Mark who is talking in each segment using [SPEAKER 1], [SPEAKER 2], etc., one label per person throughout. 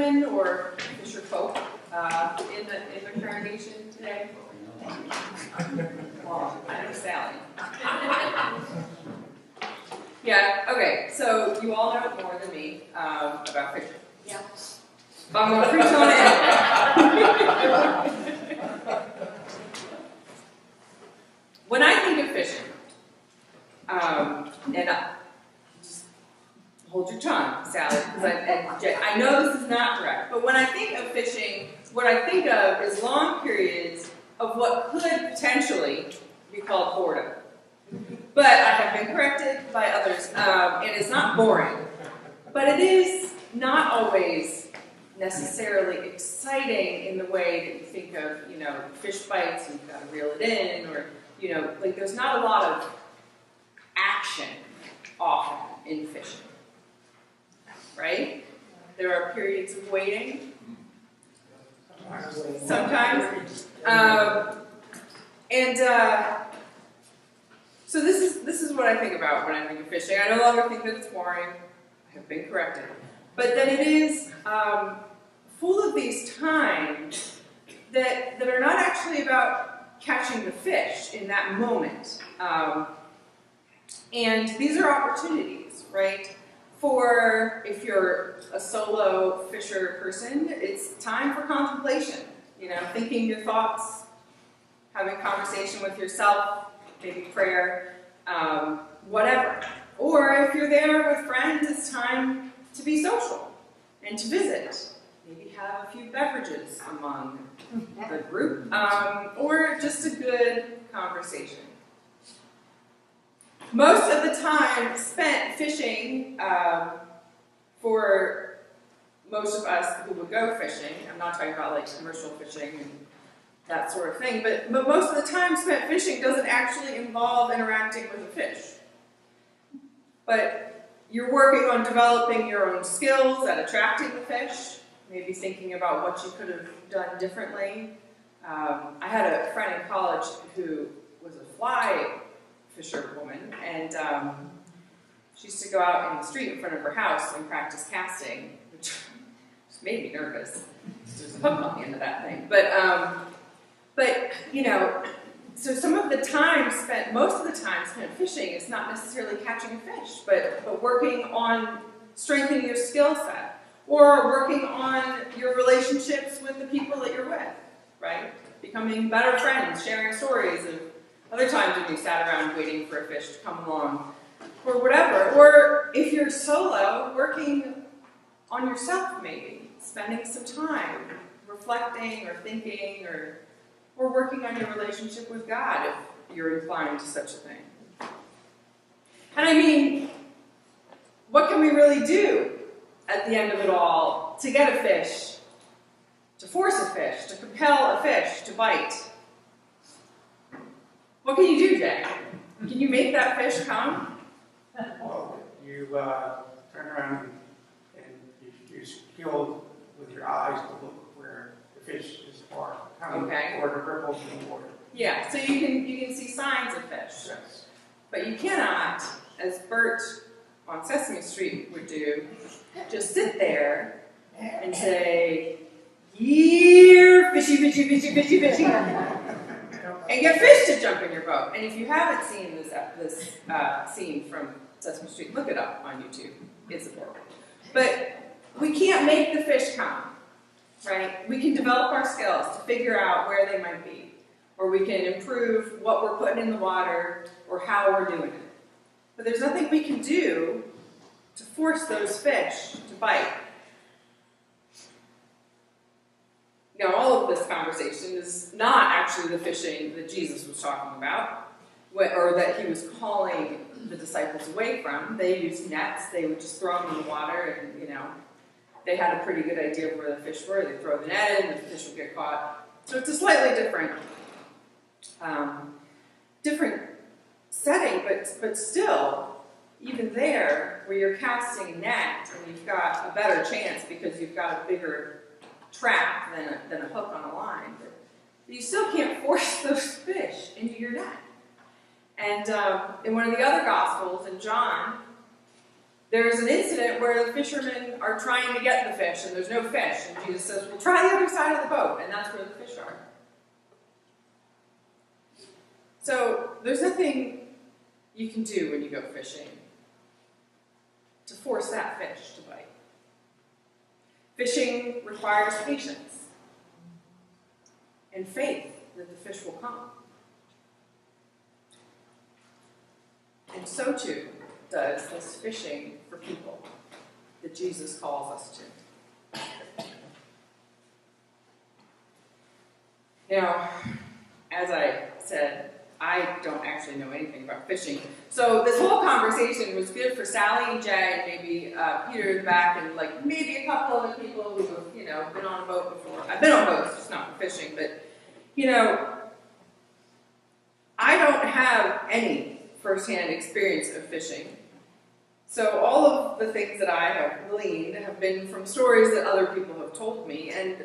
[SPEAKER 1] fishermen or fisher folk in the congregation today? Well, I know Sally. Yeah, okay, so you all know more than me about fishing.
[SPEAKER 2] Yeah.
[SPEAKER 1] But I'm going to preach on it. When I think of fishing, just hold your tongue, Sally, because I know this is not correct, but when I think of fishing, what I think of is long periods of what could potentially be called boredom. But I have been corrected by others, and it's not boring. But it is not always necessarily exciting in the way that you think of, fish bites, and you've got to reel it in, or, there's not a lot of action often in fishing. Right? There are periods of waiting. Sometimes. So this is what I think about when I think of fishing. I no longer think that it's boring. I have been corrected. But then it is full of these times that are not actually about catching the fish in that moment. And these are opportunities, right? For, if you're a solo fisher person, it's time for contemplation. Thinking your thoughts, having conversation with yourself, maybe prayer, whatever. Or if you're there with friends, it's time to be social and to visit. Maybe have a few beverages among the group, or just a good conversation. Most of the time spent fishing, for most of us who would go fishing, I'm not talking about like commercial fishing and that sort of thing, but most of the time spent fishing doesn't actually involve interacting with a fish. But you're working on developing your own skills at attracting the fish, maybe thinking about what you could have done differently. I had a friend in college who was a fly fisherwoman, and she used to go out in the street in front of her house and practice casting, which just made me nervous. There's a hook on the end of that thing. But so most of the time spent fishing is not necessarily catching a fish, but working on strengthening your skill set, or working on your relationships with the people that you're with, right? Becoming better friends, sharing stories of other times when you sat around waiting for a fish to come along, or whatever. Or if you're solo, working on yourself maybe, spending some time reflecting or thinking or working on your relationship with God if you're inclined to such a thing. And I mean, what can we really do at the end of it all to get a fish, to force a fish, to compel a fish to bite? What can you do, Jay? Can you make that fish come?
[SPEAKER 3] Well, you turn around and you skill with your eyes to look where the fish is coming,
[SPEAKER 1] Okay.
[SPEAKER 3] or the ripples in the water.
[SPEAKER 1] Yeah, so you can see signs of fish.
[SPEAKER 3] Yes.
[SPEAKER 1] But you cannot, as Bert on Sesame Street would do, just sit there and say, "Here, fishy, fishy, fishy, fishy, fishy," and get fish to jump in your boat. And if you haven't seen this scene from Sesame Street, look it up on YouTube. It's adorable. But we can't make the fish come, right? We can develop our skills to figure out where they might be, or we can improve what we're putting in the water or how we're doing it. But there's nothing we can do to force those fish to bite. Now, all of this conversation is not actually the fishing that Jesus was talking about, or that he was calling the disciples away from. They used nets. They would just throw them in the water, and, they had a pretty good idea of where the fish were. They'd throw the net in, the fish would get caught. So it's a slightly different setting, but still, even there, where you're casting a net, and you've got a better chance because you've got a bigger trap than a hook on a line, but you still can't force those fish into your net. And in one of the other Gospels, in John, there's an incident where the fishermen are trying to get the fish, and there's no fish. And Jesus says, well, try the other side of the boat, and that's where the fish are. So there's nothing you can do when you go fishing to force that fish to bite. Fishing requires patience and faith that the fish will come. And so too does this fishing for people that Jesus calls us to. Now, as I said, I don't actually know anything about fishing. So this whole conversation was good for Sally and Jay, and maybe Peter in the back, and like maybe a couple other people who have, been on a boat before. I've been on boats, just not for fishing, but, I don't have any firsthand experience of fishing. So all of the things that I have gleaned have been from stories that other people have told me, and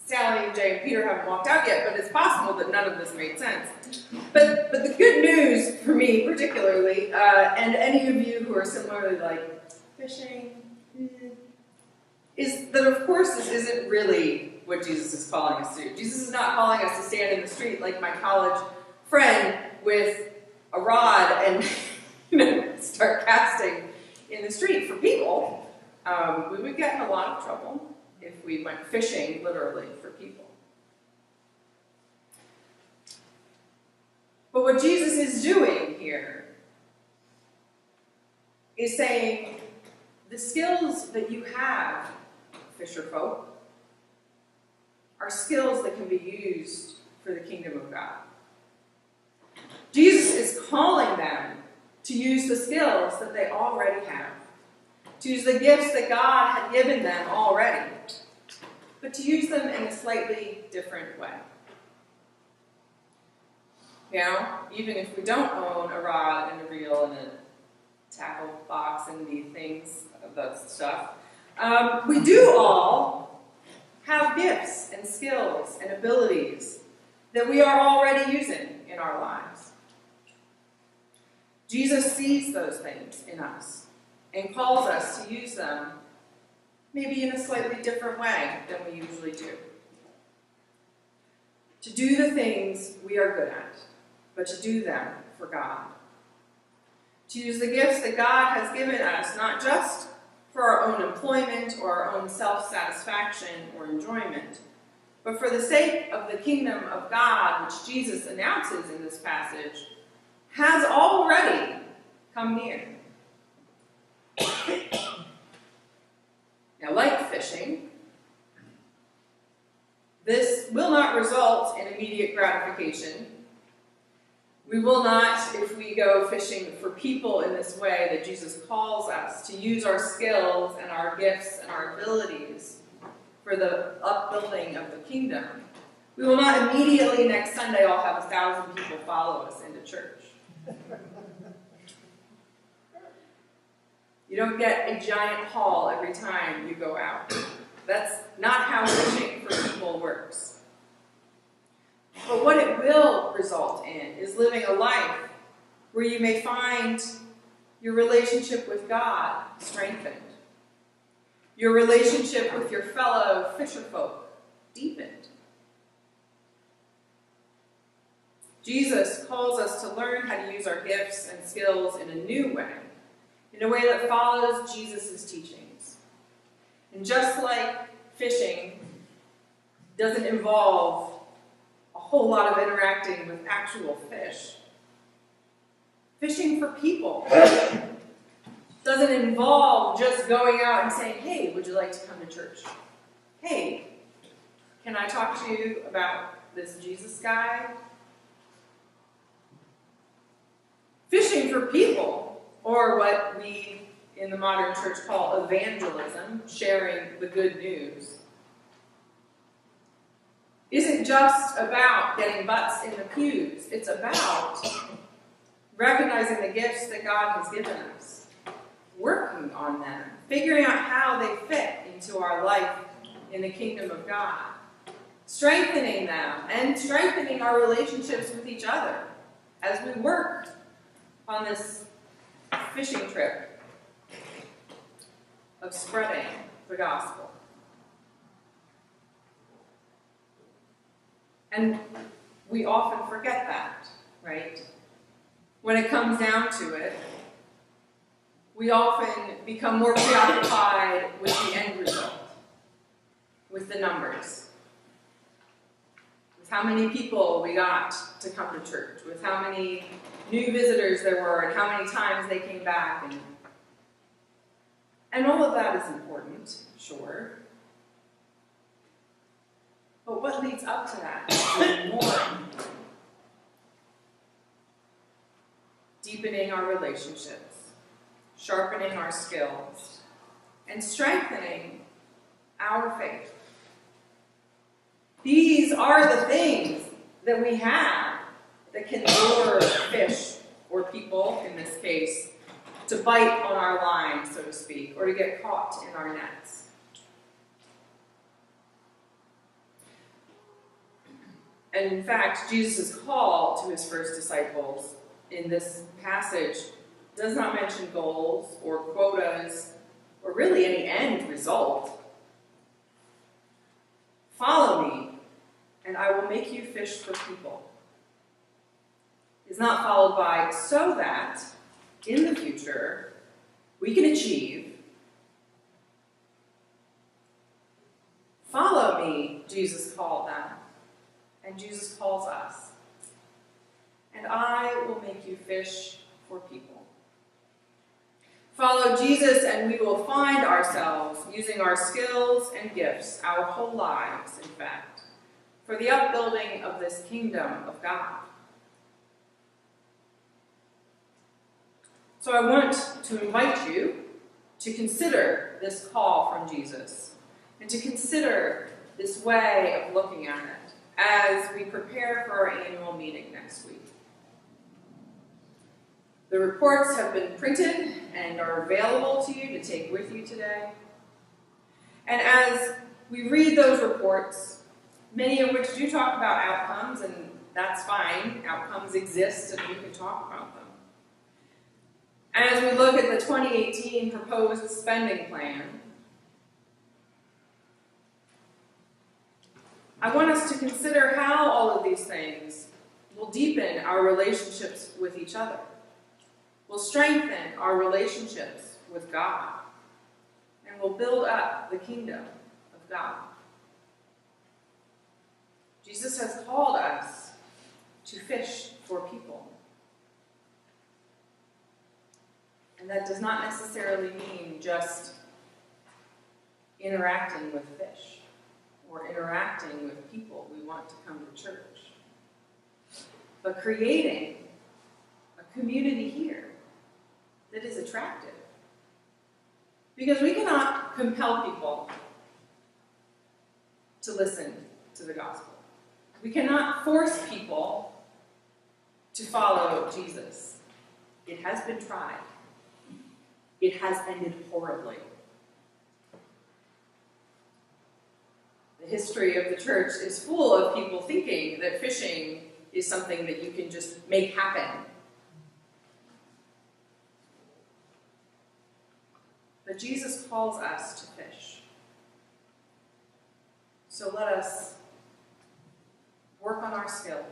[SPEAKER 1] Sally and Jay and Peter haven't walked out yet, but it's possible that none of this made sense. But the good news for me particularly, and any of you who are similarly like, fishing, is that of course this isn't really what Jesus is calling us to. Jesus is not calling us to stand in the street like my college friend with a rod and start casting in the street for people. We would get in a lot of trouble if we went fishing, literally, for people. But what Jesus is doing here is saying, the skills that you have, fisher folk, are skills that can be used for the kingdom of God. Jesus is calling them to use the skills that they already have, to use the gifts that God had given them already, but to use them in a slightly different way. Even if we don't own a rod and a reel and a tackle box and the things of that stuff, we do all have gifts and skills and abilities that we are already using in our lives. Jesus sees those things in us and calls us to use them maybe in a slightly different way than we usually do. To do the things we are good at, but to do them for God. To use the gifts that God has given us, not just for our own employment or our own self-satisfaction or enjoyment, but for the sake of the kingdom of God, which Jesus announces in this passage, has already come near. Now, like fishing, this will not result in immediate gratification. We will not, if we go fishing for people in this way that Jesus calls us, to use our skills and our gifts and our abilities for the upbuilding of the kingdom. We will not immediately next Sunday all have 1,000 people follow us into church. You don't get a giant haul every time you go out. That's not how fishing for people works. But what it will result in is living a life where you may find your relationship with God strengthened, your relationship with your fellow fisherfolk deepened. Jesus calls us to learn how to use our gifts and skills in a new way, in a way that follows Jesus' teachings. And just like fishing doesn't involve a whole lot of interacting with actual fish, fishing for people doesn't involve just going out and saying, hey, would you like to come to church? Hey, can I talk to you about this Jesus guy? Fishing for people, or what we in the modern church call evangelism, sharing the good news, isn't just about getting butts in the pews. It's about recognizing the gifts that God has given us, working on them, figuring out how they fit into our life in the kingdom of God, strengthening them, and strengthening our relationships with each other as we work on this fishing trip of spreading the gospel. And we often forget that, right? When it comes down to it, we often become more preoccupied with the end result, with the numbers, with how many people we got to come to church, with how many new visitors there were, and how many times they came back. And all of that is important, sure. But what leads up to that is even more. Deepening our relationships, sharpening our skills, and strengthening our faith. These are the things that we have that can lure fish, or people in this case, to bite on our line, so to speak, or to get caught in our nets. And in fact, Jesus' call to his first disciples in this passage does not mention goals or quotas or really any end result. Follow me, and I will make you fish for people. Is not followed by so that in the future we can achieve. Follow me, Jesus called them, and Jesus calls us. And I will make you fish for people. Follow Jesus, and we will find ourselves using our skills and gifts, our whole lives, in fact, for the upbuilding of this kingdom of God. So I want to invite you to consider this call from Jesus and to consider this way of looking at it as we prepare for our annual meeting next week. The reports have been printed and are available to you to take with you today. And as we read those reports, many of which do talk about outcomes, and that's fine. Outcomes exist and we can talk about them. As we look at the 2018 proposed spending plan, I want us to consider how all of these things will deepen our relationships with each other, will strengthen our relationships with God, and will build up the kingdom of God. Jesus has called us to fish for people. And that does not necessarily mean just interacting with fish or interacting with people we want to come to church, but creating a community here that is attractive. Because we cannot compel people to listen to the gospel. We cannot force people to follow Jesus. It has been tried. It has ended horribly. The history of the church is full of people thinking that fishing is something that you can just make happen. But Jesus calls us to fish. So let us work on our skills.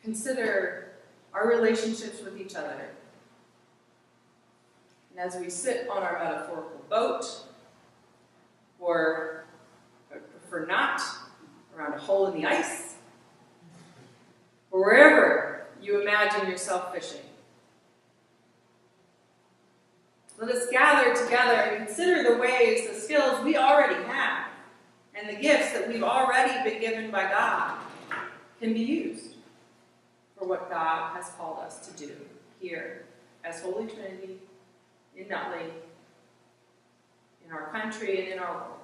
[SPEAKER 1] Consider our relationships with each other. And as we sit on our metaphorical boat, or I prefer not, around a hole in the ice, or wherever you imagine yourself fishing, let us gather together and consider the ways, the skills we already have, and the gifts that we've already been given by God can be used for what God has called us to do here as Holy Trinity, in Nutley, in our country, and in our world.